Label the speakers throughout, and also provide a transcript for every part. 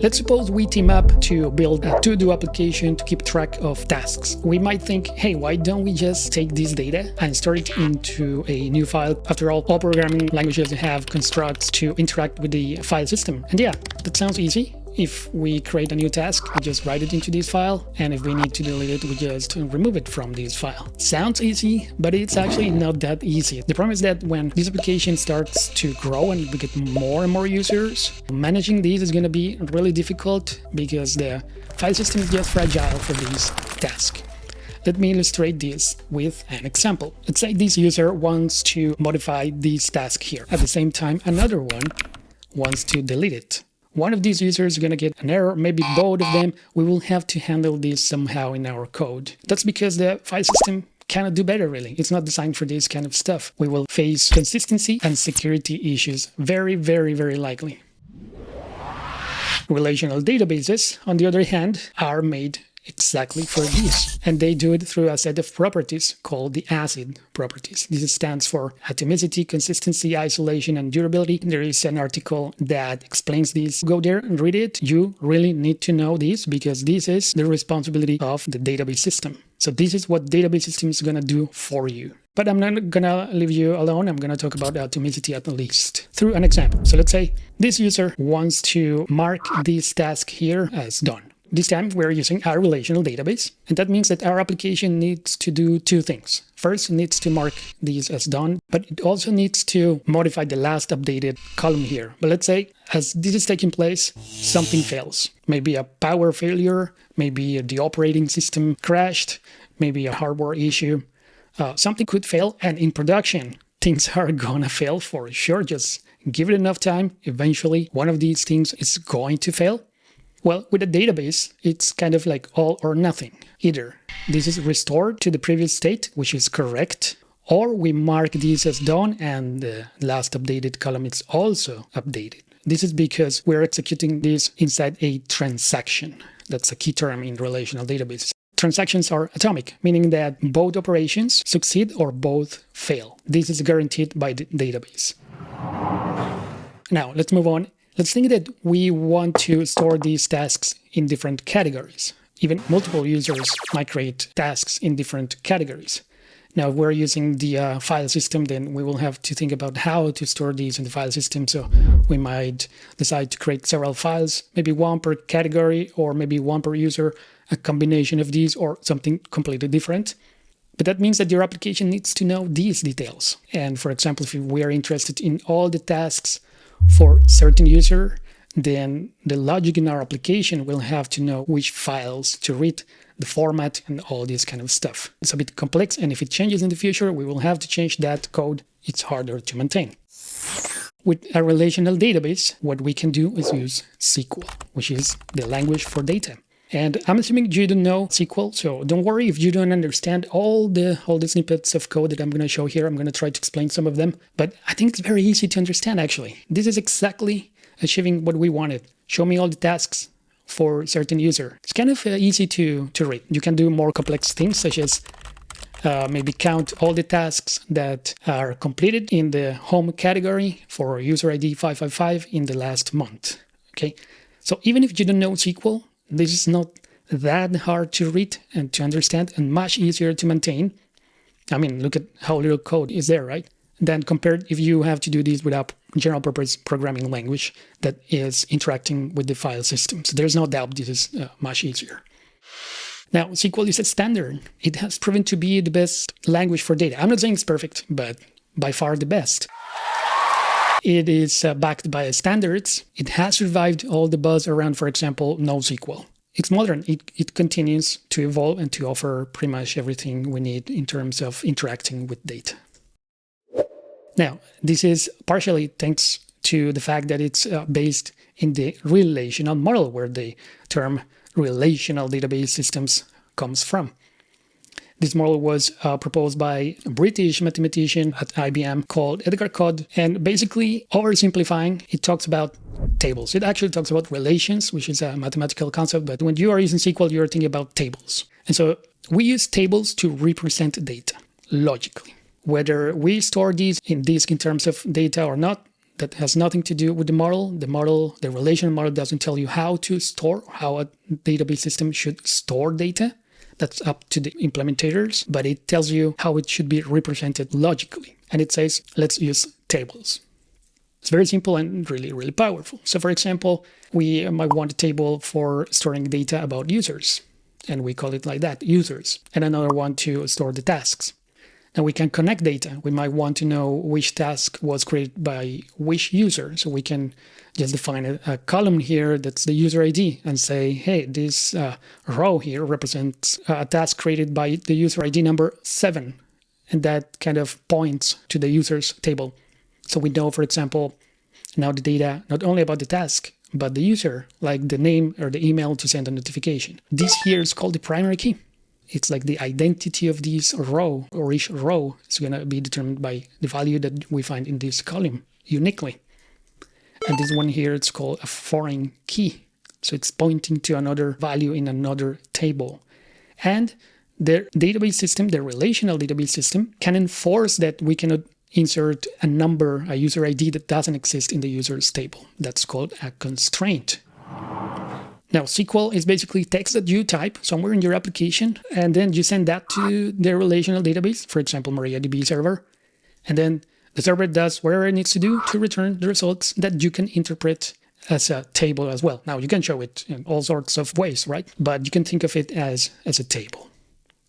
Speaker 1: Let's suppose we team up to build a to-do application to keep track of tasks. We might think, hey, why don't we just take this data and store it into a new file? After all programming languages have constructs to interact with the file system. And yeah, that sounds easy. If we create a new task, we just write it into this file, and if we need to delete it, we just remove it from this file. Sounds easy, but it's actually not that easy. The problem is that when this application starts to grow and we get more and more users, managing these is going to be really difficult because the file system is just fragile for these tasks. Let me illustrate this with an example. Let's say this user wants to modify this task here. At the same time, another one wants to delete it. One of these users is going to get an error, maybe both of them. We will have to handle this somehow in our code. That's because the file system cannot do better, really. It's not designed for this kind of stuff. We will face consistency and security issues very, very, very likely. Relational databases, on the other hand, are made exactly for this, and they do it through a set of properties called the ACID properties. This stands for atomicity, consistency, isolation, and durability. There is an article that explains this. Go there and read it. You really need to know this because this is the responsibility of the database system. So this is what database system is going to do for you. But I'm not going to leave you alone. I'm going to talk about atomicity at least through an example. So let's say this user wants to mark this task here as done. This time we're using our relational database, and that means that our application needs to do two things. First, it needs to mark these as done, but it also needs to modify the last updated column here. But let's say as this is taking place, something fails. Maybe a power failure, maybe the operating system crashed, maybe a hardware issue. Something could fail, and in production, things are gonna fail for sure. Just give it enough time. Eventually, one of these things is going to fail. Well, with a database, it's kind of like all or nothing. Either this is restored to the previous state, which is correct, or we mark this as done and the last updated column is also updated. This is because we're executing this inside a transaction. That's a key term in relational databases. Transactions are atomic, meaning that both operations succeed or both fail. This is guaranteed by the database. Now, let's move on. Let's think that we want to store these tasks in different categories. Even multiple users might create tasks in different categories. Now, if we're using the file system, then we will have to think about how to store these in the file system. So we might decide to create several files, maybe one per category, or maybe one per user, a combination of these, or something completely different. But that means that your application needs to know these details. And for example, if we are interested in all the tasks for certain user, then the logic in our application will have to know which files to read, the format, and all this kind of stuff. It's a bit complex, and if it changes in the future, we will have to change that code. It's harder to maintain. With a relational database, what we can do is use SQL, which is the language for data. And I'm assuming you don't know SQL, so don't worry if you don't understand all the snippets of code that I'm going to show here. I'm going to try to explain some of them, but I think it's very easy to understand, actually. This is exactly achieving what we wanted. Show me all the tasks for certain user. It's kind of easy to read. You can do more complex things, such as maybe count all the tasks that are completed in the home category for user ID 555 in the last month. Okay, so even if you don't know SQL, this is not that hard to read and to understand and much easier to maintain. I mean, look at how little code is there, right? Then compared if you have to do this with a general purpose programming language that is interacting with the file system. So there's no doubt this is much easier. Now, SQL is a standard. It has proven to be the best language for data. I'm not saying it's perfect, but by far the best. It is backed by standards. It has survived all the buzz around, for example, NoSQL. It's modern. It continues to evolve and to offer pretty much everything we need in terms of interacting with data. Now, this is partially thanks to the fact that it's based in the relational model, where the term relational database systems comes from. This model was proposed by a British mathematician at IBM called Edgar Codd, and basically, oversimplifying, it talks about tables. It actually talks about relations, which is a mathematical concept, but when you are using SQL, you're thinking about tables. And so we use tables to represent data logically. Whether we store these in disk in terms of data or not, that has nothing to do with the model. The relational model doesn't tell you how to store, how a database system should store data. That's up to the implementators, but it tells you how it should be represented logically. And it says, let's use tables. It's very simple and really, really powerful. So for example, we might want a table for storing data about users, and we call it like that, users, and another one to store the tasks. Now we can connect data. We might want to know which task was created by which user. So we can just define a column here that's the user ID and say, hey, this row here represents a task created by the user ID number 7. And that kind of points to the user's table. So we know, for example, now the data, not only about the task, but the user, like the name or the email to send a notification. This here is called the primary key. It's like the identity of this row, or each row is going to be determined by the value that we find in this column uniquely. And this one here, it's called a foreign key. So it's pointing to another value in another table. And the database system, the relational database system, can enforce that we cannot insert a number, a user ID that doesn't exist in the user's table. That's called a constraint. Now, SQL is basically text that you type somewhere in your application, and then you send that to the relational database, for example, MariaDB server. And then the server does whatever it needs to do to return the results that you can interpret as a table as well. Now, you can show it in all sorts of ways, right? But you can think of it as a table.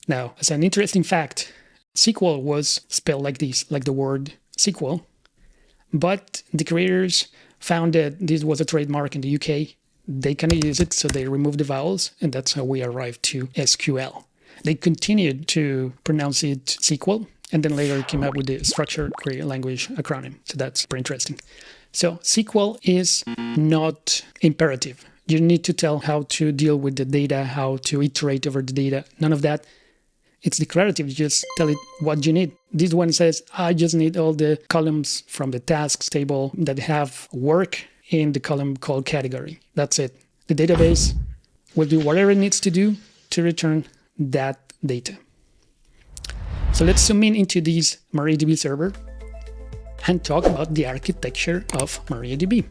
Speaker 1: Now, as an interesting fact, SQL was spelled like this, like the word sequel. But the creators found that this was a trademark in the UK. They cannot use it, so they removed the vowels, and that's how we arrived to SQL. They continued to pronounce it SQL, and then later came up with the Structured Query Language acronym. So that's pretty interesting. So SQL is not imperative. You need to tell how to deal with the data, how to iterate over the data. None of that. It's declarative. You just tell it what you need. This one says, I just need all the columns from the tasks table that have work in the column called category. That's it. The database will do whatever it needs to do to return that data. So let's zoom in into this MariaDB server and talk about the architecture of MariaDB.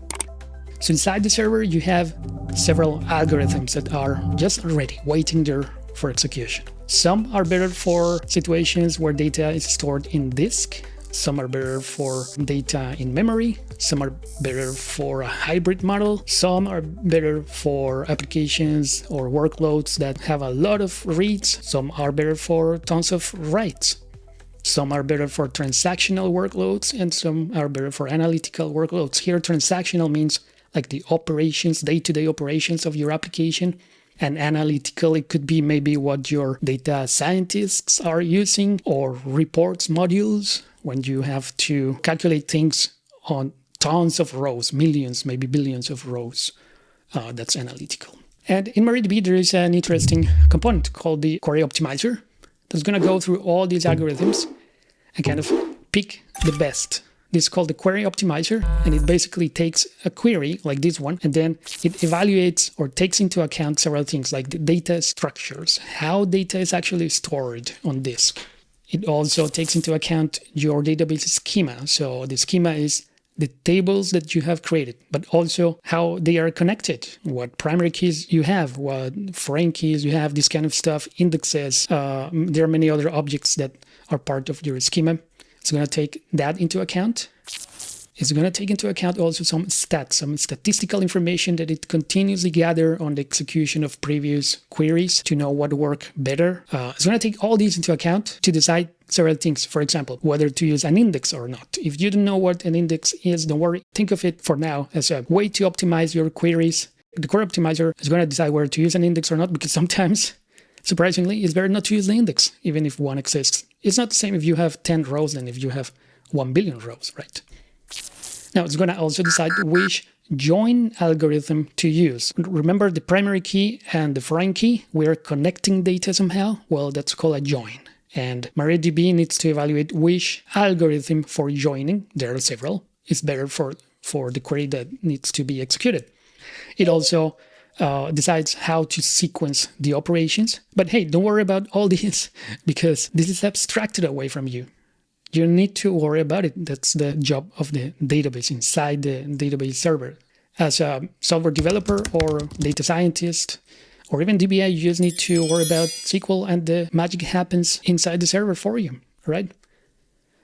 Speaker 1: So inside the server, you have several algorithms that are just ready, waiting there for execution. Some are better for situations where data is stored in disk. Some are better for data in memory. Some are better for a hybrid model. Some are better for applications or workloads that have a lot of reads. Some are better for tons of writes. Some are better for transactional workloads, and some are better for analytical workloads. Here, transactional means like the operations, day-to-day operations of your application. And analytical, it could be maybe what your data scientists are using, or reports modules, when you have to calculate things on tons of rows, millions, maybe billions of rows. That's analytical. And in MariaDB, there is an interesting component called the query optimizer that's going to go through all these algorithms and kind of pick the best. This is called the query optimizer, and it basically takes a query like this one, and then it evaluates or takes into account several things like the data structures, how data is actually stored on disk. It also takes into account your database schema. So the schema is the tables that you have created, but also how they are connected, what primary keys you have, what foreign keys you have, this kind of stuff, indexes. There are many other objects that are part of your schema. It's going to take that into account. It's going to take into account also some stats, some statistical information that it continuously gathers on the execution of previous queries to know what work better. It's going to take all these into account to decide several things. For example, whether to use an index or not. If you don't know what an index is, don't worry. Think of it for now as a way to optimize your queries. The query optimizer is going to decide whether to use an index or not, because sometimes, surprisingly, it's better not to use the index, even if one exists. It's not the same if you have 10 rows than if you have 1 billion rows, right? Now, it's going to also decide which join algorithm to use. Remember the primary key and the foreign key? We're connecting data somehow. Well, that's called a join. And MariaDB needs to evaluate which algorithm for joining, there are several, is better for the query that needs to be executed. It also decides how to sequence the operations. But hey, don't worry about all this, because this is abstracted away from you. You don't need to worry about it. That's the job of the database inside the database server. As a software developer or data scientist or even DBA, you just need to worry about SQL and the magic happens inside the server for you, right?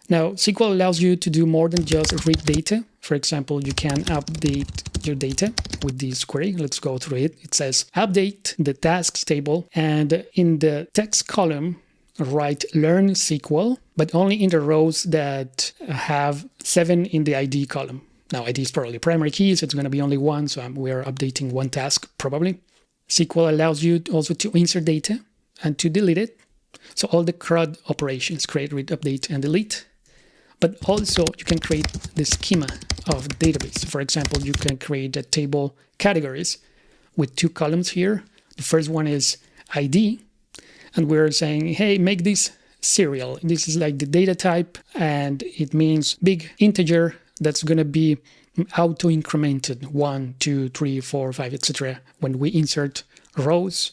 Speaker 1: Now, SQL allows you to do more than just read data. For example, you can update your data with this query. Let's go through it. It says update the tasks table, and in the text column, write learn SQL, but only in the rows that have 7 in the ID column. Now, ID is probably primary key, so it's going to be only 1, so we're updating 1 task probably. SQL allows you also to insert data and to delete it. So all the CRUD operations, create, read, update, and delete. But also you can create the schema of the database. For example, you can create a table categories with 2 columns here. The first one is ID, and we're saying, hey, make this serial. This is like the data type, and it means big integer that's going to be auto-incremented 1, 2, 3, 4, 5, etc. when we insert rows.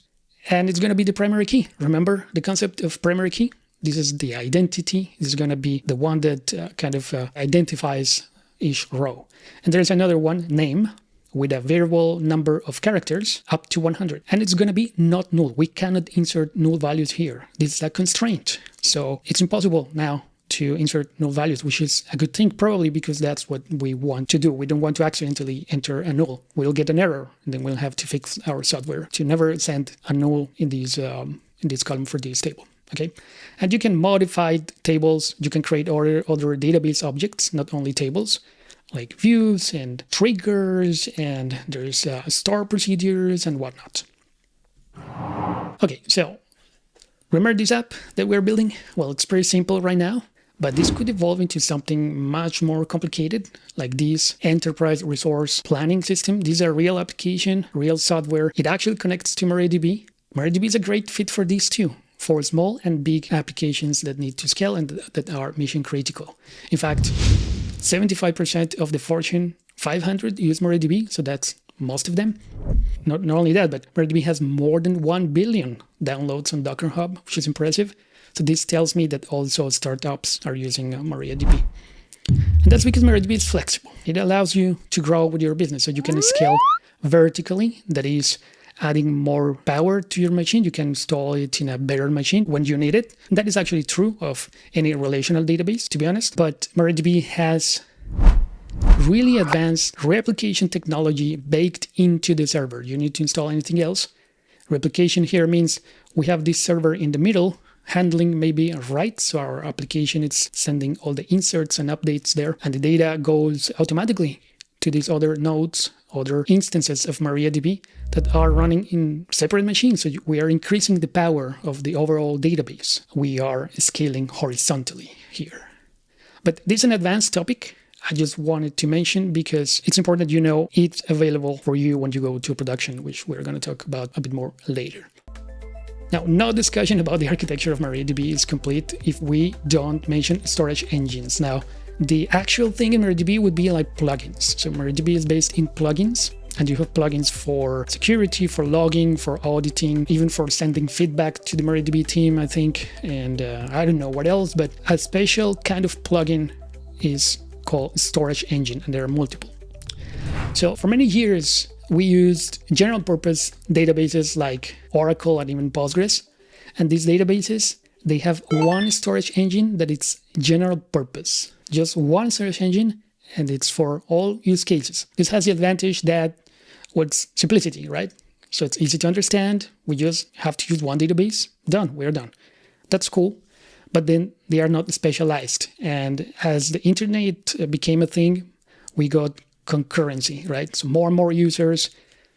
Speaker 1: And it's going to be the primary key. Remember the concept of primary key? This is the identity. This is going to be the one that identifies each row. And there's another one, name, with a variable number of characters up to 100. And it's going to be not null. We cannot insert null values here. This is a constraint. So it's impossible now to insert null values, which is a good thing probably because that's what we want to do. We don't want to accidentally enter a null. We'll get an error, and then we'll have to fix our software to never send a null in this column for this table. Okay, and you can modify tables. You can create other database objects, not only tables, like views and triggers, and there's store procedures and whatnot. Okay, so remember this app that we're building? Well, it's pretty simple right now, but this could evolve into something much more complicated, like this enterprise resource planning system. This is a real application, real software. It actually connects to MariaDB. MariaDB is a great fit for these too, for small and big applications that need to scale and that are mission critical. In fact, 75% of the Fortune 500 use MariaDB, so that's most of them. Not only that, but MariaDB has more than 1 billion downloads on Docker Hub, which is impressive. So this tells me that also startups are using MariaDB. And that's because MariaDB is flexible. It allows you to grow with your business, so you can scale vertically, that is, adding more power to your machine. You can install it in a better machine when you need it. And that is actually true of any relational database, to be honest. But MariaDB has really advanced replication technology baked into the server. You need to install anything else. Replication here means we have this server in the middle handling maybe writes, so our application is sending all the inserts and updates there, and the data goes automatically to these other nodes, other instances of MariaDB that are running in separate machines. So we are increasing the power of the overall database. We are scaling horizontally here. But this is an advanced topic I just wanted to mention because it's important that you know it's available for you when you go to production, which we're going to talk about a bit more later. Now, no discussion about the architecture of MariaDB is complete if we don't mention storage engines. Now, the actual thing in MariaDB would be like plugins. So MariaDB is based in plugins, and you have plugins for security, for logging, for auditing, even for sending feedback to the MariaDB team, I think, and I don't know what else, but a special kind of plugin is called storage engine, and there are multiple. So for many years, we used general purpose databases like Oracle and even Postgres, and these databases, they have one storage engine that it's general purpose. Just one storage engine, and it's for all use cases. This has the advantage that what's simplicity, right? So it's easy to understand. We just have to use one database. Done. We're done. That's cool. But then they are not specialized. And as the internet became a thing, we got concurrency, right? So more and more users.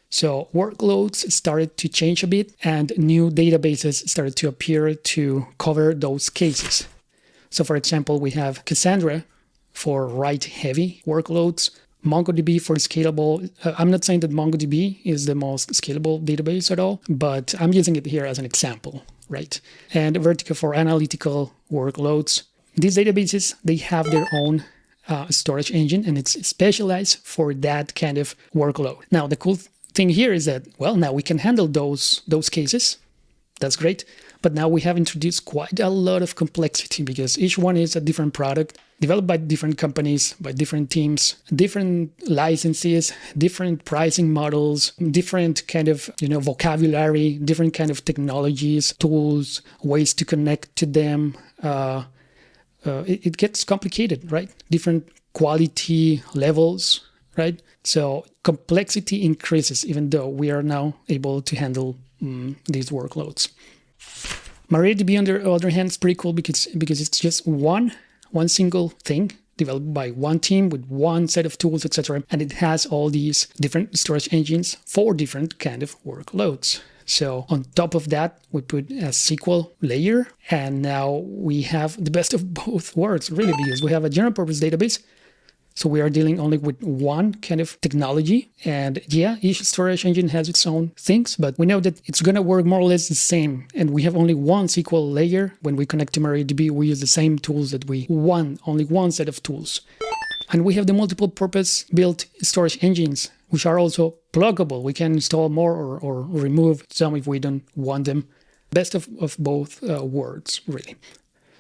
Speaker 1: So workloads started to change a bit, and new databases started to appear to cover those cases. So for example, we have Cassandra for write-heavy workloads, MongoDB for scalable. I'm not saying that MongoDB is the most scalable database at all, but I'm using it here as an example, right? And Vertica for analytical workloads. These databases, they have their own storage engine, and it's specialized for that kind of workload. Now, the cool thing here is that, well, now we can handle those cases, That's great. But now we have introduced quite a lot of complexity because each one is a different product developed by different companies, by different teams, different licenses, different pricing models, different kind of, vocabulary, different kind of technologies, tools, ways to connect to them. It gets complicated, right? Different quality levels, right? So complexity increases even though we are now able to handle these workloads. MariaDB, on the other hand, is pretty cool because it's just one single thing developed by one team with one set of tools, etc. And it has all these different storage engines for different kind of workloads. So on top of that, we put a SQL layer, and now we have the best of both worlds, really, because we have a general purpose database. So we are dealing only with one kind of technology. And yeah, each storage engine has its own things, but we know that it's going to work more or less the same. And we have only one SQL layer. When we connect to MariaDB, we use the same tools that only one set of tools. And we have the multiple purpose built storage engines, which are also pluggable. We can install more or remove some if we don't want them. Best of both worlds, really.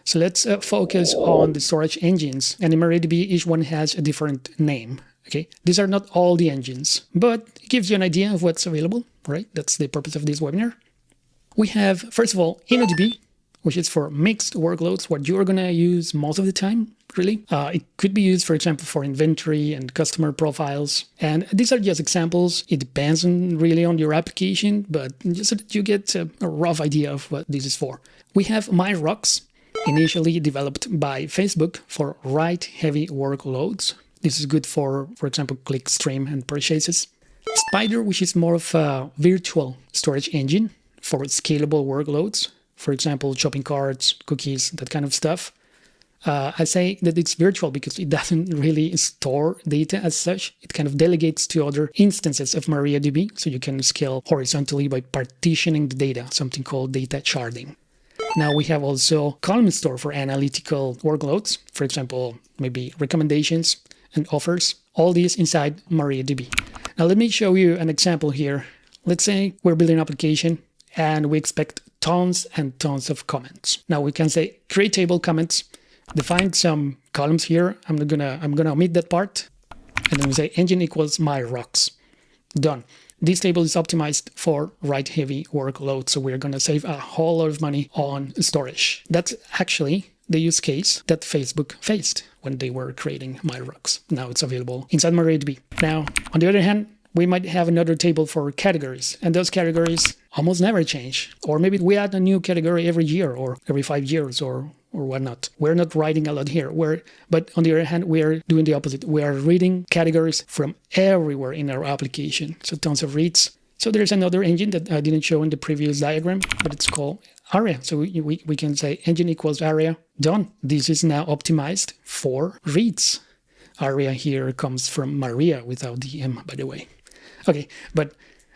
Speaker 1: So let's focus on the storage engines. And in MariaDB, each one has a different name. Okay, these are not all the engines, but it gives you an idea of what's available, right? That's the purpose of this webinar. We have, first of all, InnoDB, which is for mixed workloads, what you're going to use most of the time, really. It could be used, for example, for inventory and customer profiles. And these are just examples. It depends really on your application, but just so that you get a rough idea of what this is for. We have MyRocks, initially developed by Facebook for write-heavy workloads. This is good for example, clickstream and purchases. Spider, which is more of a virtual storage engine for scalable workloads. For example, shopping carts, cookies, that kind of stuff. I say that it's virtual because it doesn't really store data as such. It kind of delegates to other instances of MariaDB, so you can scale horizontally by partitioning the data, something called data sharding. Now we have also column store for analytical workloads, for example, maybe recommendations and offers, all these inside MariaDB. Now let me show you an example here. Let's say we're building an application and we expect tons and tons of comments. Now we can say create table comments, define some columns here. I'm gonna omit that part, and then we say engine equals MyRocks. Done. This table is optimized for write-heavy workloads, so we're going to save a whole lot of money on storage. That's actually the use case that Facebook faced when they were creating MyRocks. Now it's available inside MariaDB. Now, on the other hand, we might have another table for categories, and those categories almost never change. Or maybe we add a new category every year or every 5 years or whatnot. We're not writing a lot here. But on the other hand, we are doing the opposite. We are reading categories from everywhere in our application. So tons of reads. So there's another engine that I didn't show in the previous diagram, but it's called Aria. So we can say engine equals Aria. Done. This is now optimized for reads. Aria here comes from Maria without the M, by the way. Okay, but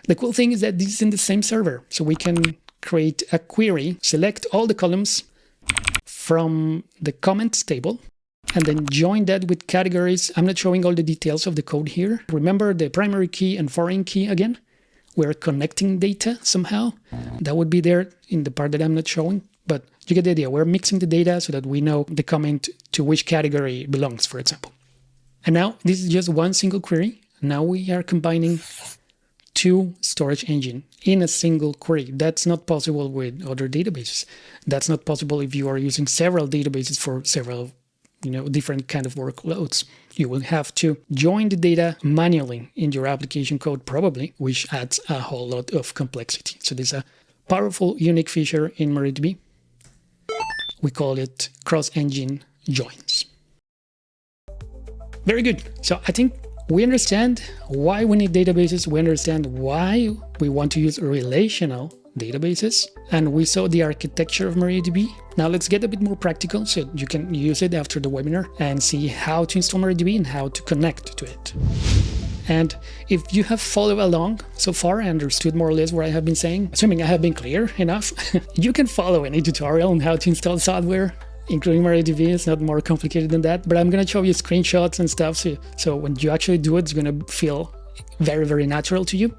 Speaker 1: the cool thing is that this is in the same server. So we can create a query, select all the columns from the comments table, and then join that with categories. I'm not showing all the details of the code here. Remember the primary key and foreign key again? We're connecting data somehow. That would be there in the part that I'm not showing, but you get the idea. We're mixing the data so that we know the comment to which category belongs, for example. And now this is just one single query. Now we are combining two storage engines in a single query. That's not possible with other databases. That's not possible if you are using several databases for several, different kind of workloads. You will have to join the data manually in your application code probably, which adds a whole lot of complexity. So this is a powerful, unique feature in MariaDB. We call it cross-engine joins. Very good. So I think we understand why we need databases. We understand why we want to use relational databases. And we saw the architecture of MariaDB. Now let's get a bit more practical so you can use it after the webinar and see how to install MariaDB and how to connect to it. And if you have followed along so far and understood more or less what I have been saying, assuming I have been clear enough, you can follow any tutorial on how to install software, including MariaDB. It's not more complicated than that, but I'm going to show you screenshots and stuff. So when you actually do it, it's going to feel very, very natural to you.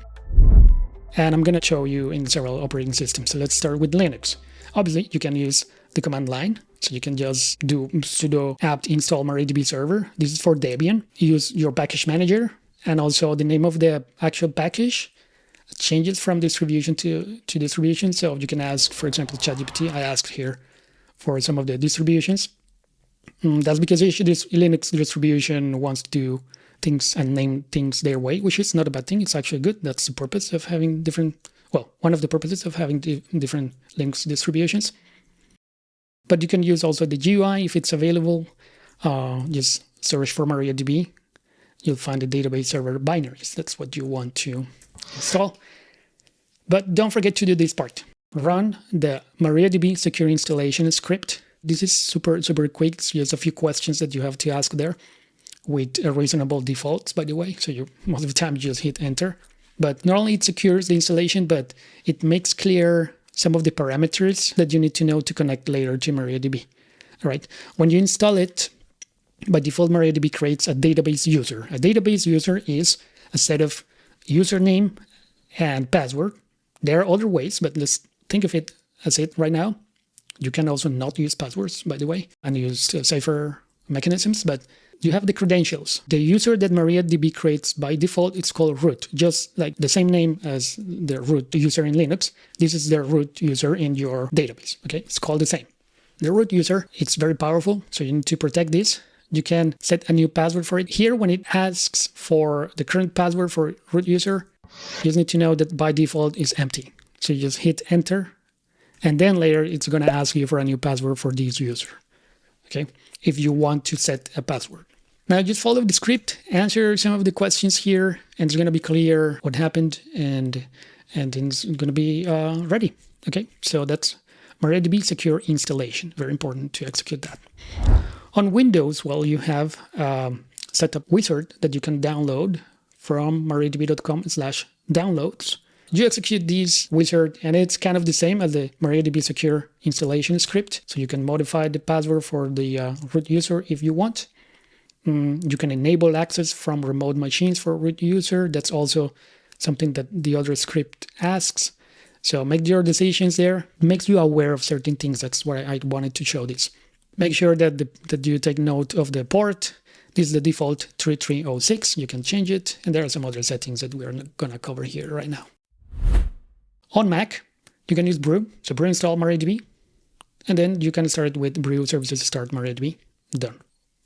Speaker 1: And I'm going to show you in several operating systems. So let's start with Linux. Obviously, you can use the command line. So you can just do sudo apt install MariaDB server. This is for Debian. Use your package manager and also the name of the actual package changes from distribution to distribution. So you can ask, for example, ChatGPT. I asked here for some of the distributions. That's because each Linux distribution wants to do things and name things their way, which is not a bad thing. It's actually good. That's the purpose of having one of the purposes of having different Linux distributions. But you can use also the GUI if it's available. Just search for MariaDB. You'll find the database server binaries. That's what you want to install. But don't forget to do this part. Run the MariaDB secure installation script. This is super quick. It's just a few questions that you have to ask there with reasonable defaults, by the way. So most of the time you just hit enter. But not only it secures the installation, but it makes clear some of the parameters that you need to know to connect later to MariaDB. All right. When you install it, by default, MariaDB creates a database user. A database user is a set of username and password. There are other ways, but let's think of it as it right now. You can also not use passwords, by the way, and use safer mechanisms, but you have the credentials. The user that MariaDB creates by default, it's called root, just like the same name as the root user in Linux. This is the root user in your database, okay? It's called the same. The root user, it's very powerful, so you need to protect this. You can set a new password for it. Here, when it asks for the current password for root user, you just need to know that by default is empty. So you just hit enter, and then later it's going to ask you for a new password for this user, okay? If you want to set a password. Now just follow the script, answer some of the questions here, and it's going to be clear what happened, and it's going to be ready. Okay, so that's MariaDB secure installation. Very important to execute that. On Windows, well, you have a setup wizard that you can download from mariadb.com/downloads. You execute this wizard, and it's kind of the same as the MariaDB secure installation script. So you can modify the password for the root user if you want. You can enable access from remote machines for root user. That's also something that the other script asks. So make your decisions there. It makes you aware of certain things. That's why I wanted to show this. Make sure that you take note of the port. This is the default 3306. You can change it. And there are some other settings that we're not going to cover here right now. On Mac, you can use brew. So brew install MariaDB. And then you can start with brew services start MariaDB. Done.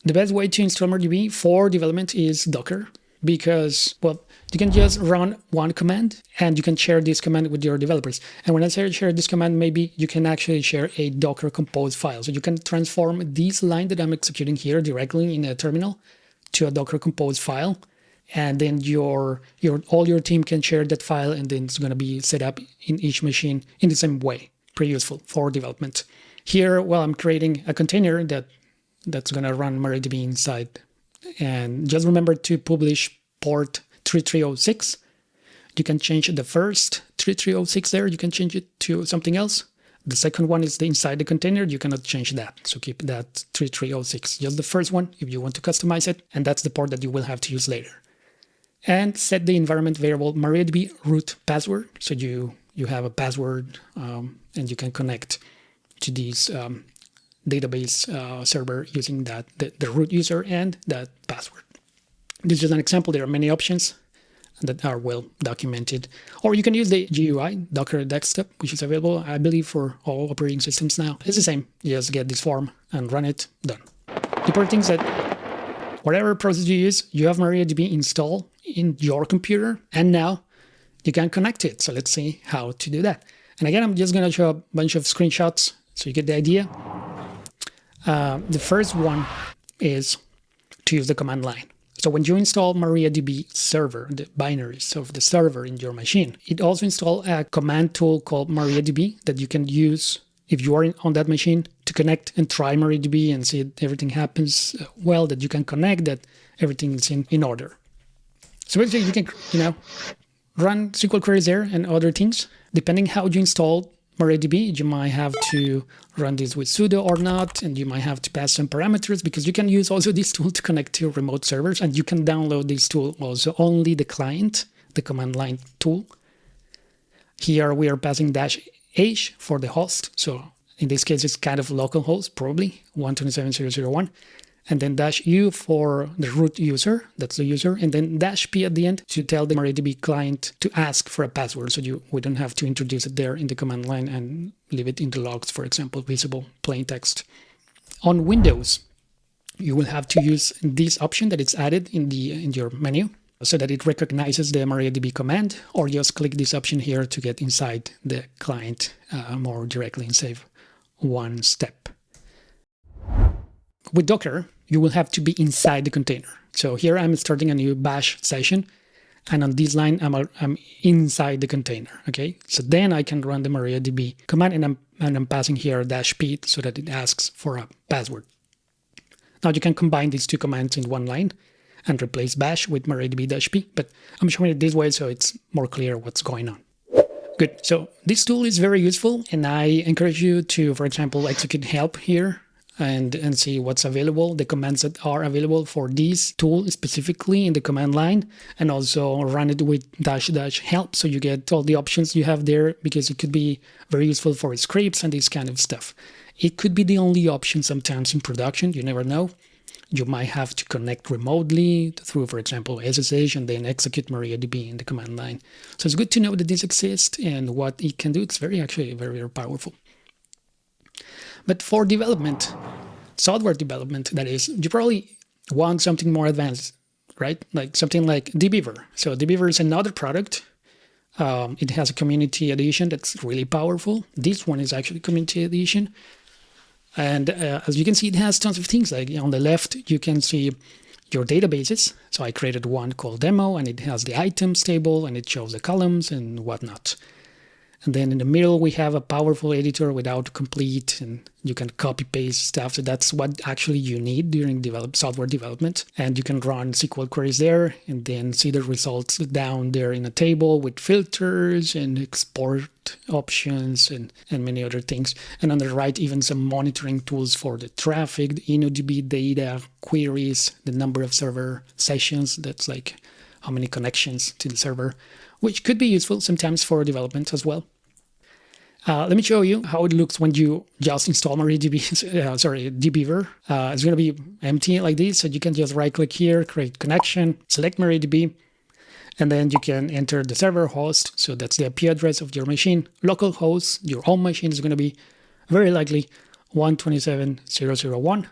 Speaker 1: The best way to install MariaDB for development is Docker, because, well, you can just run one command and you can share this command with your developers. And when I say share this command, maybe you can actually share a Docker compose file. So you can transform this line that I'm executing here directly in a terminal to a Docker compose file. And then all your team can share that file, and then it's going to be set up in each machine in the same way. Pretty useful for development. Here, well, I'm creating a container that's going to run MariaDB inside. And just remember to publish port 3306. You can change the first 3306 there. You can change it to something else. The second one is inside the container. You cannot change that. So keep that 3306. Just the first one if you want to customize it. And that's the port that you will have to use later. And set the environment variable MariaDB root password. So you have a password and you can connect to these database server using the root user and that password. This is an example. There are many options that are well documented. Or you can use the GUI, Docker Desktop, which is available, I believe, for all operating systems now. It's the same. You just get this form and run it. Done. The important thing is that whatever process you use, you have MariaDB installed in your computer, and now you can connect it. So let's see how to do that. And again, I'm just going to show a bunch of screenshots so you get the idea. The first one is to use the command line. So when you install MariaDB server, the binaries of the server in your machine, it also installs a command tool called MariaDB that you can use if you are on that machine to connect and try MariaDB and see if everything happens well, that you can connect, that everything is in order. So basically you can, run SQL queries there and other things. Depending how you install MariaDB, you might have to run this with sudo or not, and you might have to pass some parameters, because you can use also this tool to connect to remote servers, and you can download this tool also, only the client, the command line tool. Here we are passing -h for the host. So in this case, it's kind of localhost, probably 127.0.0.1. And then -u for the root user, that's the user, and then -p at the end to tell the MariaDB client to ask for a password, so we don't have to introduce it there in the command line and leave it in the logs, for example, visible plain text. On Windows, you will have to use this option that it's added in your menu so that it recognizes the MariaDB command, or just click this option here to get inside the client more directly and save one step. With Docker, you will have to be inside the container. So here I'm starting a new bash session, and on this line I'm inside the container. Okay, so then I can run the MariaDB command, and I'm passing here -p so that it asks for a password. Now you can combine these two commands in one line and replace bash with MariaDB -p, but I'm showing it this way so it's more clear what's going on. Good. So this tool is very useful, and I encourage you to, for example, execute help here and see what's available, the commands that are available for this tool specifically in the command line, and also run it with --help so you get all the options you have there, because it could be very useful for scripts and this kind of stuff. It could be the only option sometimes in production, you never know. You might have to connect remotely through, for example, SSH, and then execute MariaDB in the command line. So it's good to know that this exists and what it can do. It's actually very, very powerful. But for development, software development, that is, you probably want something more advanced, right? Like something like dbeaver. So dbeaver is another product. It has a community edition that's really powerful. This one is actually community edition. And as you can see, it has tons of things. Like on the left, you can see your databases. So I created one called demo, and it has the items table, and it shows the columns and whatnot. And then in the middle, we have a powerful editor with autocomplete, and you can copy paste stuff. So that's what actually you need during software development. And you can run SQL queries there and then see the results down there in a table with filters and export options and many other things. And on the right, even some monitoring tools for the traffic, the InnoDB data, queries, the number of server sessions. That's like how many connections to the server, which could be useful sometimes for development as well. Let me show you how it looks when you just install MariaDB, dbeaver. It's going to be empty like this, so you can just right-click here, create connection, select MariaDB, and then you can enter the server host. So that's the IP address of your machine. Local host, your home machine, is going to be very likely 127.0.0.1.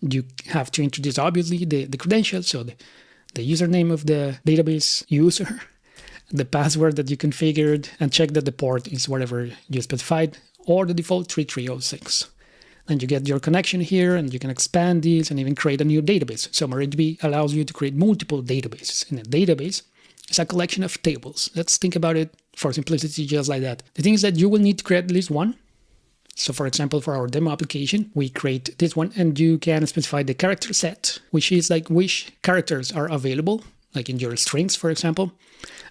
Speaker 1: You have to introduce, obviously, the credentials, so the username of the database user, the password that you configured, and check that the port is whatever you specified, or the default 3306. Then you get your connection here, and you can expand this and even create a new database. So MariaDB allows you to create multiple databases. And a database is a collection of tables. Let's think about it for simplicity just like that. The thing is that you will need to create at least one. So for example, for our demo application, we create this one, and you can specify the character set, which is like which characters are available, like in your strings, for example,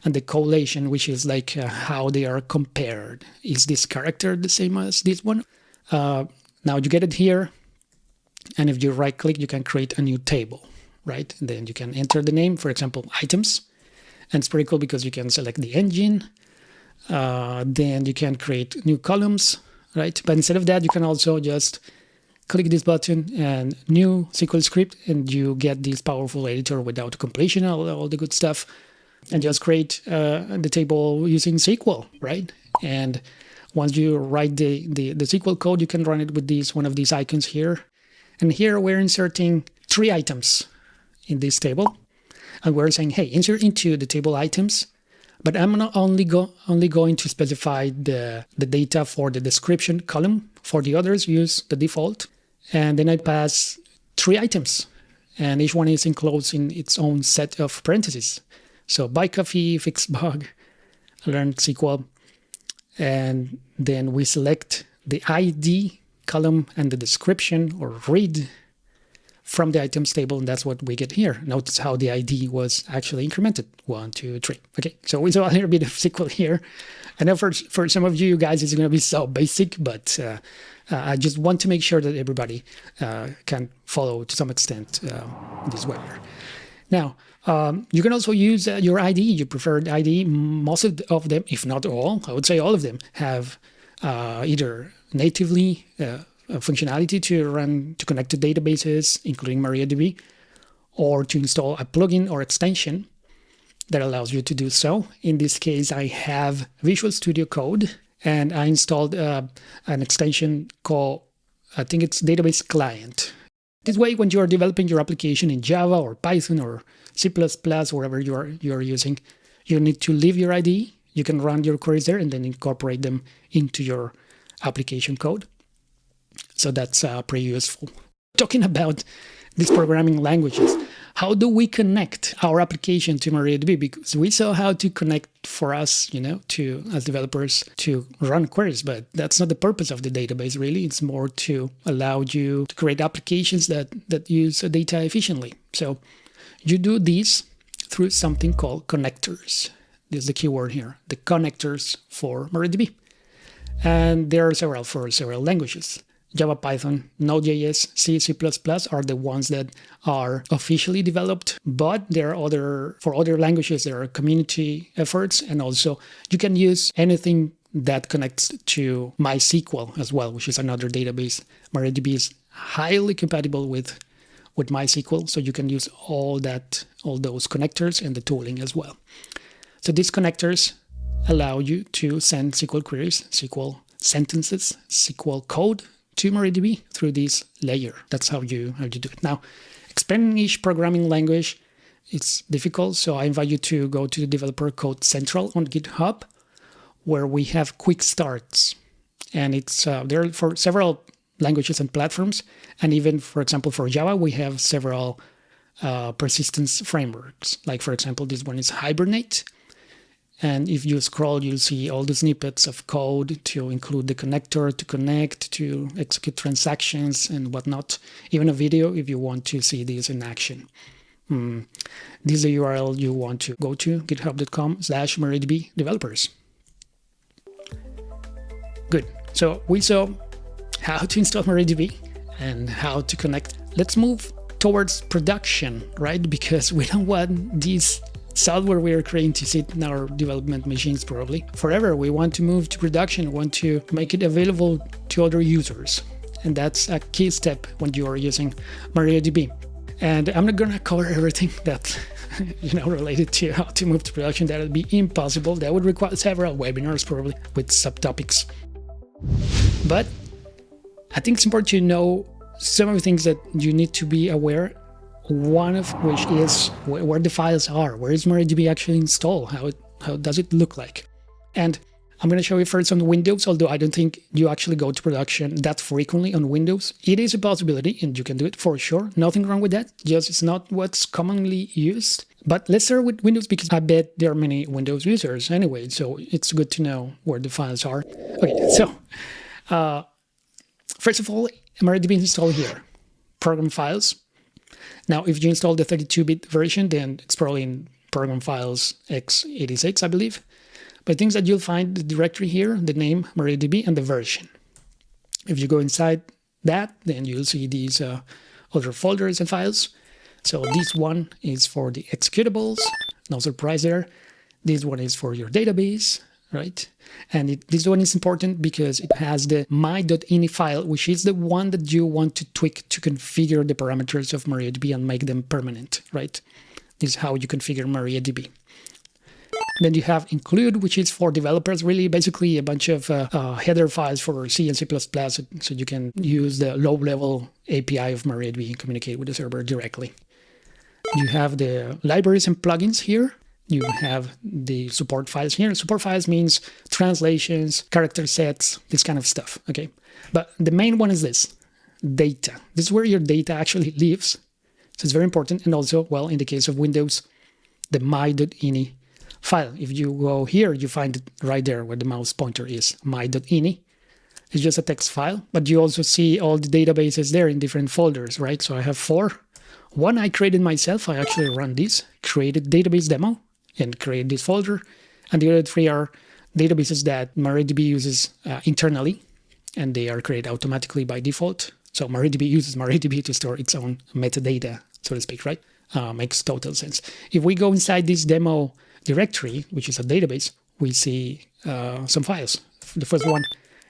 Speaker 1: and the collation, which is like how they are compared. Is this character the same as this one? Now you get it here, and if you right-click, you can create a new table, right? And then you can enter the name, for example, items, and it's pretty cool because you can select the engine. Then you can create new columns, right? But instead of that, you can also just click this button and new SQL script, and you get this powerful editor without completion, all the good stuff, and just create the table using SQL, right? And once you write the SQL code, you can run it with one of these icons here. And here we're inserting 3 items in this table, and we're saying, hey, insert into the table items. But I'm not only going to specify the data for the description column. For the others, use the default. And then I pass 3 items, and each one is enclosed in its own set of parentheses. So buy coffee, fix bug, learn SQL. And then we select the ID column and the description, or read from the items table, and that's what we get here. Notice how the ID was actually incremented. 1, 2, 3. Okay, so we saw a little bit of SQL here. I know for some of you guys it's going to be so basic, but I just want to make sure that everybody can follow to some extent this webinar. Now, You can also use your IDE, your preferred IDE. Most of them, if not all, I would say all of them, have either natively functionality to connect to databases, including MariaDB, or to install a plugin or extension that allows you to do so. In this case, I have Visual Studio Code, and I installed an extension called, I think it's Database Client. This way, when you are developing your application in Java or Python or C++, whatever you are using, you need to leave your IDE. You can run your queries there and then incorporate them into your application code. So that's pretty useful. Talking about these programming languages, how do we connect our application to MariaDB? Because we saw how to connect for us, to as developers to run queries, but that's not the purpose of the database, really. It's more to allow you to create applications that use data efficiently. So you do this through something called connectors. This is the keyword here, the connectors for MariaDB. And there are several for several languages. Java, Python, Node.js, C, C++ are the ones that are officially developed, but there are for other languages, there are community efforts, and also you can use anything that connects to MySQL as well, which is another database. MariaDB is highly compatible with MySQL, so you can use all those connectors and the tooling as well. So these connectors allow you to send SQL queries, SQL sentences, SQL code to MariaDB through this layer. That's how you do it. Now, explaining each programming language, it's difficult, so I invite you to go to the Developer Code Central on GitHub, where we have quick starts. And it's there for several languages and platforms. And even, for example, for Java, we have several persistence frameworks. Like, for example, this one is Hibernate. And if you scroll, you'll see all the snippets of code to include the connector to connect, to execute transactions and whatnot. Even a video if you want to see this in action. This is the URL you want to go to, github.com/MariaDB developers. Good. So we saw how to install MariaDB and how to connect. Let's move towards production, right? Because we don't want these software we are creating to sit in our development machines probably forever. We want to move to production, want to make it available to other users. And that's a key step when you are using MariaDB. And I'm not going to cover everything that related to how to move to production. That would be impossible. That would require several webinars probably with subtopics. But I think it's important to know some of the things that you need to be aware. One of which is where the files are. Where is MariaDB actually installed? How does it look like? And I'm going to show you first on Windows, although I don't think you actually go to production that frequently on Windows. It is a possibility, and you can do it for sure. Nothing wrong with that. Just it's not what's commonly used. But let's start with Windows, because I bet there are many Windows users anyway, so it's good to know where the files are. Okay, so first of all, MariaDB is installed here. Program files. Now, if you install the 32-bit version, then it's probably in Program Files x86, I believe. But things that you'll find the directory here, the name, MariaDB, and the version. If you go inside that, then you'll see these other folders and files. So this one is for the executables, no surprise there. This one is for your database, right? And this one is important because it has the my.ini file, which is the one that you want to tweak to configure the parameters of MariaDB and make them permanent, right? This is how you configure MariaDB. Then you have include, which is for developers, really basically a bunch of header files for C and C++, so you can use the low-level API of MariaDB and communicate with the server directly. You have the libraries and plugins here. You have the support files here. Support files means translations, character sets, this kind of stuff, okay? But the main one is this, data. This is where your data actually lives. So it's very important. And also, well, in the case of Windows, the my.ini file. If you go here, you find it right there where the mouse pointer is, my.ini. It's just a text file, but you also see all the databases there in different folders, right? So I have 4. One I created myself. I actually run this, created database demo, and create this folder. And the other 3 are databases that MariaDB uses internally, and they are created automatically by default. So MariaDB uses MariaDB to store its own metadata, so to speak, right? makes total sense. If we go inside this demo directory, which is a database, we see some files. The first one,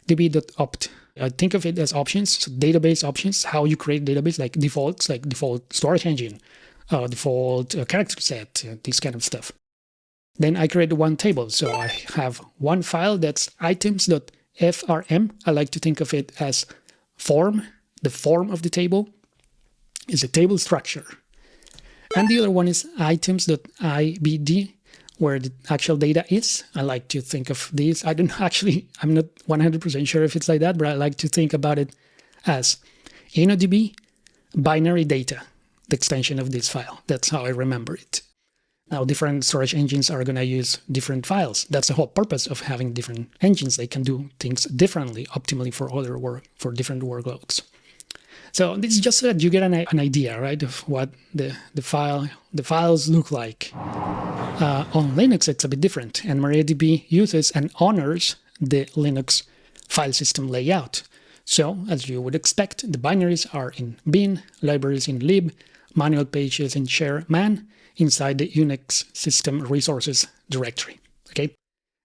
Speaker 1: db.opt. I think of it as options, so database options, how you create database, like defaults, like default storage engine, default character set, this kind of stuff. Then I create one table. So I have one file that's items.frm. I like to think of it as form. The form of the table is a table structure. And the other one is items.ibd, where the actual data is. I like to think of these. I'm not 100% sure if it's like that, but I like to think about it as InnoDB binary data, the extension of this file. That's how I remember it. Now, different storage engines are going to use different files. That's the whole purpose of having different engines. They can do things differently, optimally for different workloads. So this is just so that you get an idea, right, of what the files look like. On Linux, it's a bit different, and MariaDB uses and honors the Linux file system layout. So, as you would expect, the binaries are in bin, libraries in lib, manual pages in share man, inside the Unix system resources directory. Okay.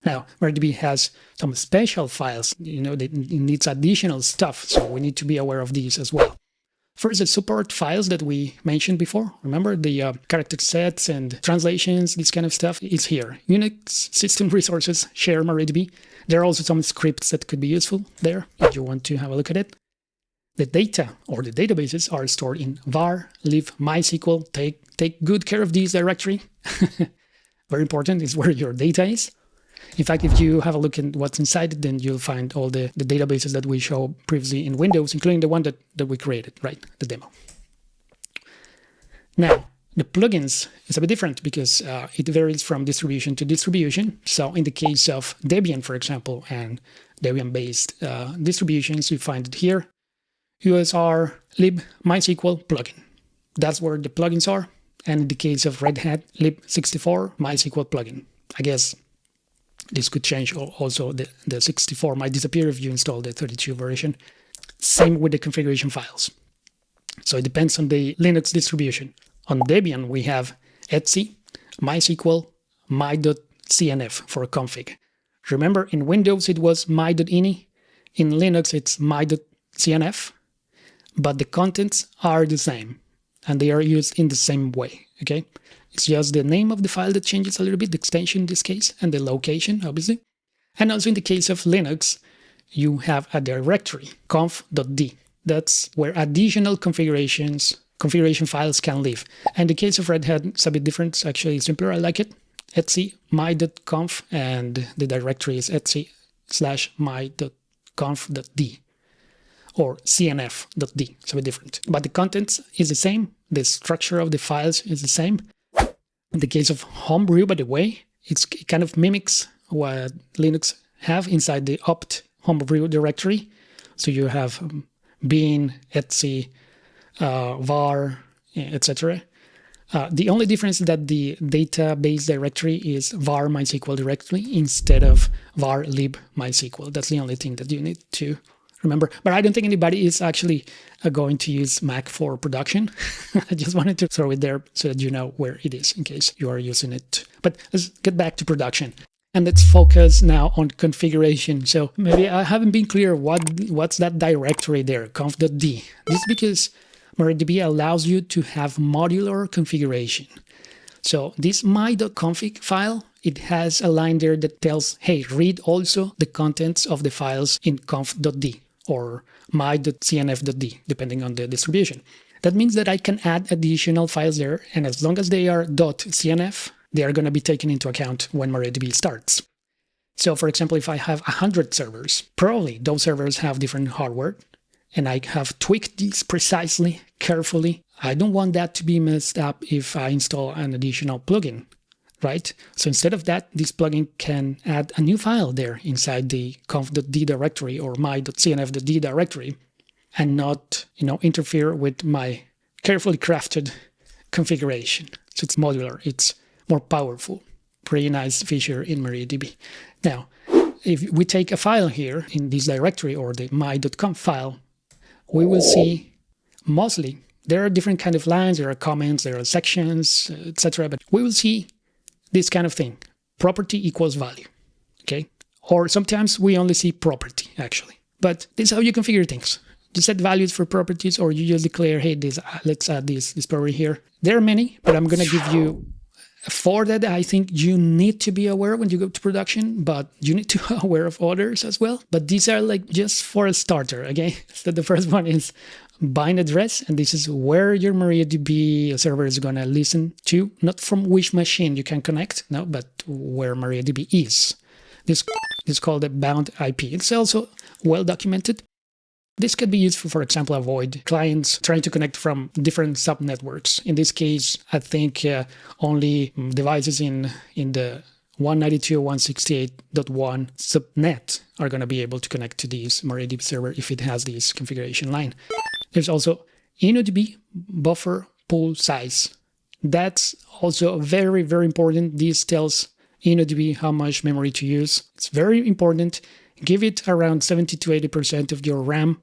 Speaker 1: Now, MariaDB has some special files, it needs additional stuff, so we need to be aware of these as well. First, the support files that we mentioned before. Remember the character sets and translations, this kind of stuff is here. Unix system resources, share MariaDB. There are also some scripts that could be useful there if you want to have a look at it. The data or the databases are stored in var, lib, MySQL. Take good care of this directory. Very important, is where your data is. In fact, if you have a look at what's inside it, then you'll find all the databases that we showed previously in Windows, including the one that we created, right? The demo. Now, the plugins is a bit different because it varies from distribution to distribution. So in the case of Debian, for example, and Debian-based distributions, you find it here. USR lib MySQL plugin. That's where the plugins are. And in the case of Red Hat, lib64 MySQL plugin. I guess this could change also. The 64 might disappear if you install the 32 version. Same with the configuration files. So it depends on the Linux distribution. On Debian, we have etc, MySQL, my.cnf for a config. Remember, in Windows, it was my.ini. In Linux, it's my.cnf. But the contents are the same, and they are used in the same way, okay? It's just the name of the file that changes a little bit, the extension in this case, and the location, obviously. And also in the case of Linux, you have a directory, conf.d. That's where additional configuration files can live. And in the case of Red Hat, it's a bit different. It's actually simpler. I like it. etc my.conf, and the directory is etc/my.conf.d. or cnf.d. It's a bit different. But the contents is the same. The structure of the files is the same. In the case of Homebrew, by the way, it kind of mimics what Linux have inside the opt Homebrew directory. So you have bin, etc, var, etc. The only difference is that the database directory is var MySQL directory instead of var lib MySQL. That's the only thing that you need to remember. But I don't think anybody is actually going to use Mac for production. I just wanted to throw it there so that you know where it is in case you are using it. But let's get back to production. And let's focus now on configuration. So maybe I haven't been clear what's that directory there, conf.d. This is because MariaDB allows you to have modular configuration. So this my.config file, it has a line there that tells, hey, read also the contents of the files in conf.d or my.cnf.d, depending on the distribution. That means that I can add additional files there, and as long as they are .cnf, they are going to be taken into account when MariaDB starts. So for example, if I have 100 servers, probably those servers have different hardware, and I have tweaked these precisely, carefully. I don't want that to be messed up if I install an additional plugin, right? So instead of that, this plugin can add a new file there inside the conf.d directory or my.cnf.d directory and not, interfere with my carefully crafted configuration. So it's modular, it's more powerful. Pretty nice feature in MariaDB. Now, if we take a file here in this directory or the my.conf file, we will see mostly There are different kind of lines, there are comments, there are sections, etc. But we will see this kind of thing. Property equals value, okay? Or sometimes we only see property, actually. But this is how you configure things. You set values for properties, or you just declare, hey, let's add this property here. There are many, but I'm going to give you 4 that I think you need to be aware when you go to production, but you need to be aware of others as well. But these are like just for a starter, okay? So the first one is bind address, and this is where your MariaDB server is going to listen to, not from which machine you can connect, no, but where MariaDB is. This is called a bound IP. It's also well documented. This could be used for example, avoid clients trying to connect from different subnetworks. In this case, I think only devices in the 192.168.1 subnet are going to be able to connect to this MariaDB server if it has this configuration line. There's also InnoDB buffer pool size. That's also very, very important. This tells InnoDB how much memory to use. It's very important. Give it around 70 to 80% of your RAM.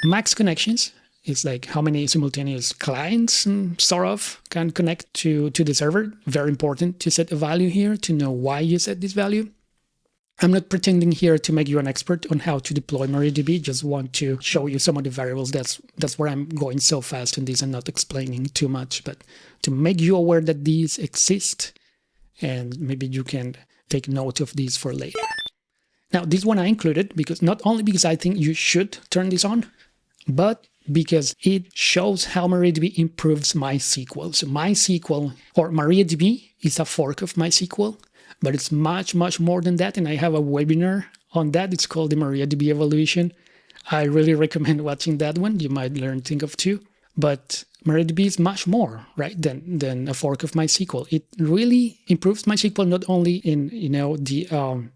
Speaker 1: Max connections is like how many simultaneous clients sort of can connect to the server. Very important to set a value here to know why you set this value. I'm not pretending here to make you an expert on how to deploy MariaDB, just want to show you some of the variables. That's where I'm going so fast in this and not explaining too much, but to make you aware that these exist, and maybe you can take note of these for later. Now, this one I included because not only because I think you should turn this on, but because it shows how MariaDB improves MySQL. So MySQL or MariaDB is a fork of MySQL, but it's much, much more than that. And I have a webinar on that. It's called the MariaDB Evolution. I really recommend watching that one. You might learn things of too. But MariaDB is much more, right, than a fork of MySQL. It really improves MySQL not only in the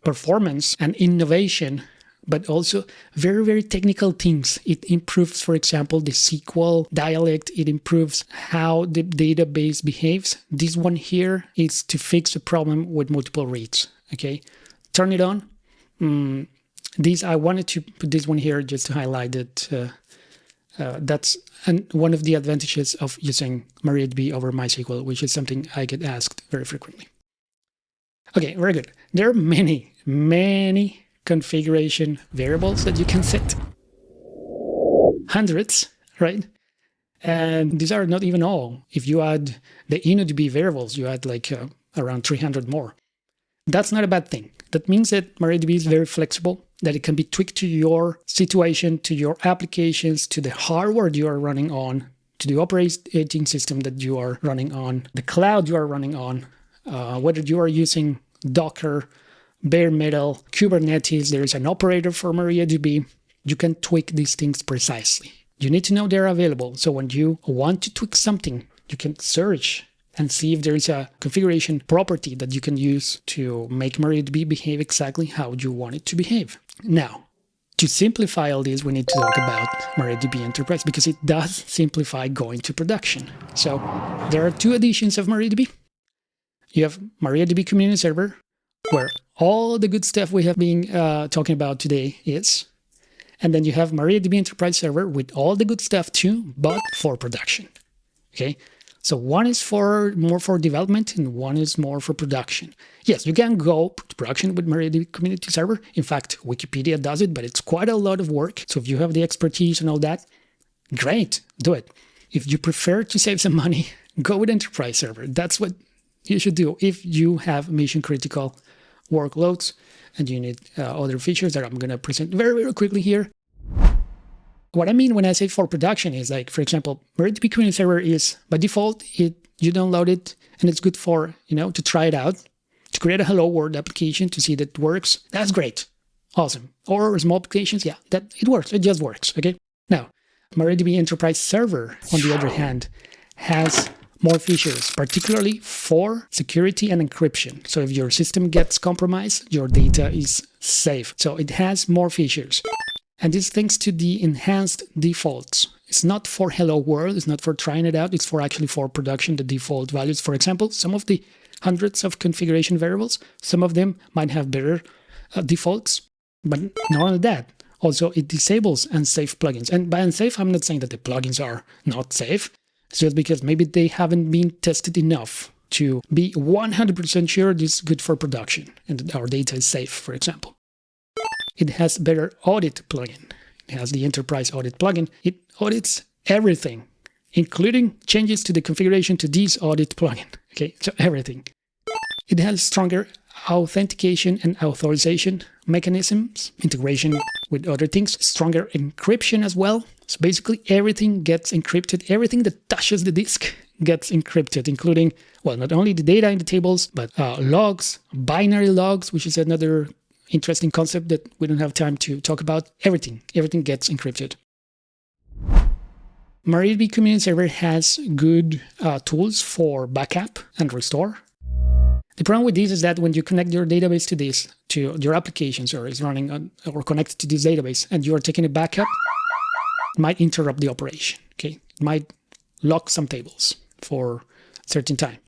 Speaker 1: performance and innovation, but also very, very technical things. It improves, for example, the SQL dialect. It improves how the database behaves. This one here is to fix a problem with multiple reads. Okay, turn it on. I wanted to put this one here just to highlight that that's one of the advantages of using MariaDB over MySQL, which is something I get asked very frequently. Okay, very good. There are many, many configuration variables that you can set. Hundreds, right? And these are not even all. If you add the InnoDB variables, you add like around 300 more. That's not a bad thing. That means that MariaDB is very flexible, that it can be tweaked to your situation, to your applications, to the hardware you are running on, to the operating system that you are running on, the cloud you are running on, whether you are using Docker, bare metal, Kubernetes. There is an operator for MariaDB. You can tweak these things precisely. You need to know they're available. So when you want to tweak something, you can search and see if there is a configuration property that you can use to make MariaDB behave exactly how you want it to behave. Now, to simplify all this, we need to talk about MariaDB Enterprise because it does simplify going to production. So there are 2 editions of MariaDB. You have MariaDB Community Server, where all the good stuff we have been talking about today is. And then you have MariaDB Enterprise Server with all the good stuff too, but for production. Okay, so one is more for development and one is more for production. Yes, you can go to production with MariaDB Community Server. In fact, Wikipedia does it, but it's quite a lot of work. So if you have the expertise and all that, great, do it. If you prefer to save some money, go with Enterprise Server. That's what you should do if you have mission critical workloads and you need other features that I'm going to present very, very quickly here. What I mean when I say for production is like, for example, MariaDB Community Server is by default, you download it and it's good for, to try it out, to create a Hello World application to see that it works. That's great. Awesome. Or small applications. Yeah, that it works. It just works. Okay. Now, MariaDB Enterprise Server, on the other hand, has more features, particularly for security and encryption. So if your system gets compromised, your data is safe. So it has more features. And this thanks to the enhanced defaults. It's not for Hello World, it's not for trying it out, it's for actually for production, the default values. For example, some of the hundreds of configuration variables, some of them might have better defaults, but not only that, Also, it disables unsafe plugins. And by unsafe, I'm not saying that the plugins are not safe. It's just because maybe they haven't been tested enough to be 100% sure this is good for production and that our data is safe, for example. It has better audit plugin. It has the Enterprise Audit plugin. It audits everything, including changes to the configuration to this audit plugin. Okay, so everything. It has stronger authentication and authorization mechanisms, integration with other things, stronger encryption as well. So basically everything gets encrypted. Everything that touches the disk gets encrypted, including, well, not only the data in the tables, but logs, binary logs, which is another interesting concept that we don't have time to talk about. Everything gets encrypted. MariaDB Community Server has good tools for backup and restore. The problem with this is that when you connect your database to your applications, or is running on, or connected to this database, and you are taking a backup, it might interrupt the operation. Okay, it might lock some tables for a certain time.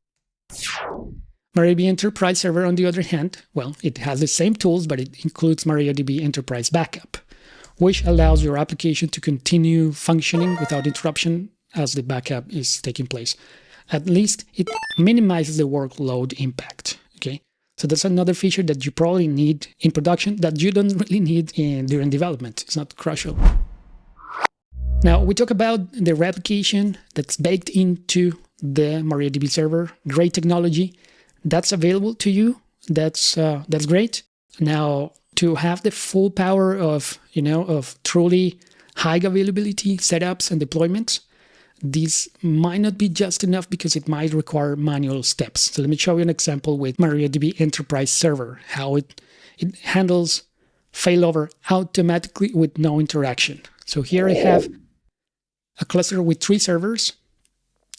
Speaker 1: MariaDB Enterprise Server, on the other hand, well, it has the same tools, but it includes MariaDB Enterprise Backup, which allows your application to continue functioning without interruption as the backup is taking place. At least it minimizes the workload impact. Okay, so that's another feature that you probably need in production that you don't really need during development. It's not crucial. Now we talk about the replication that's baked into the MariaDB server. Great technology that's available to you. That's great. Now, to have the full power of truly high availability setups and deployments, this might not be just enough because it might require manual steps. So let me show you an example with MariaDB Enterprise Server, how it handles failover automatically with no interaction. So here I have a cluster with 3 servers,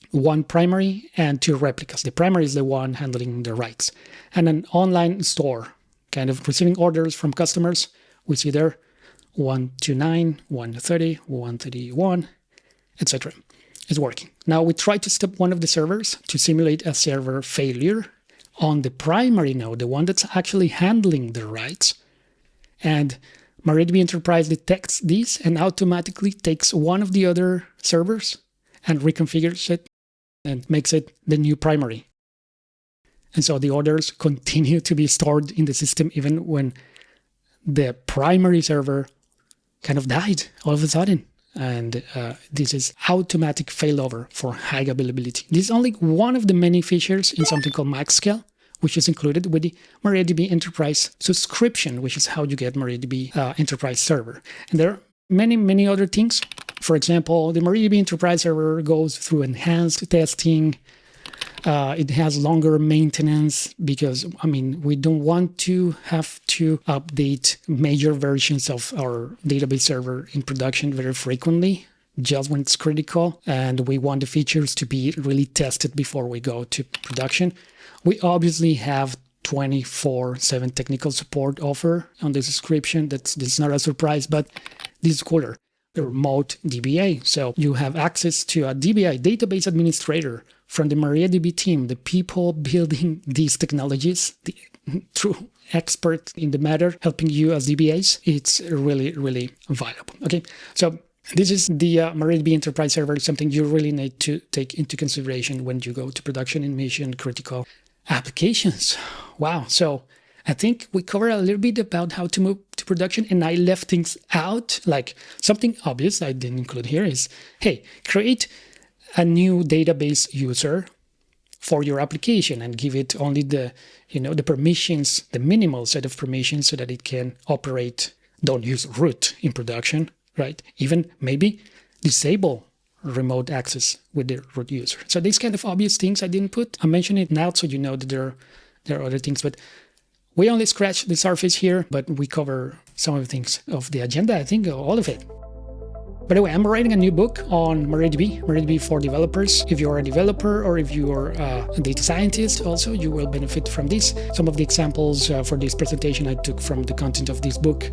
Speaker 1: 1 primary and 2 replicas. The primary is the one handling the writes, and an online store, kind of receiving orders from customers. We see there 129, 130, 131, etc. It's working. Now we try to stop one of the servers to simulate a server failure on the primary node, the one that's actually handling the writes. And MariaDB Enterprise detects this and automatically takes one of the other servers and reconfigures it and makes it the new primary. And so the orders continue to be stored in the system even when the primary server kind of died all of a sudden. And this is automatic failover for high availability. This is only one of the many features in something called MaxScale, which is included with the MariaDB Enterprise subscription, which is how you get MariaDB Enterprise Server. And there are many, many other things. For example, the MariaDB Enterprise Server goes through enhanced testing. It has longer maintenance because, we don't want to have to update major versions of our database server in production very frequently, just when it's critical. And we want the features to be really tested before we go to production. We obviously have 24/7 technical support offer on the subscription. That's not a surprise, but this is cooler. The remote DBA. So you have access to a DBA, database administrator, from the MariaDB team, the people building these technologies, the true expert in the matter, helping you as DBAs. It's really, really valuable. Okay, so this is the MariaDB Enterprise Server, something you really need to take into consideration when you go to production in mission critical applications. Wow, so I think we covered a little bit about how to move to production, and I left things out. Like something obvious I didn't include here is, hey, create a new database user for your application and give it only the permissions, the minimal set of permissions so that it can operate. Don't use root in production, right? Even maybe disable remote access with the root user. So these kind of obvious things I didn't put. I'm mentioning it now so you know that there are other things, but we only scratch the surface here, but we cover some of the things of the agenda, I think all of it. By the way, I'm writing a new book on MariaDB for developers. If you're a developer or if you're a data scientist also, you will benefit from this. Some of the examples for this presentation I took from the content of this book.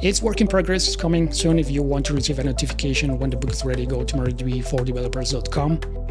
Speaker 1: It's work in progress. It's coming soon. If you want to receive a notification when the book is ready, go to MariaDB4developers.com.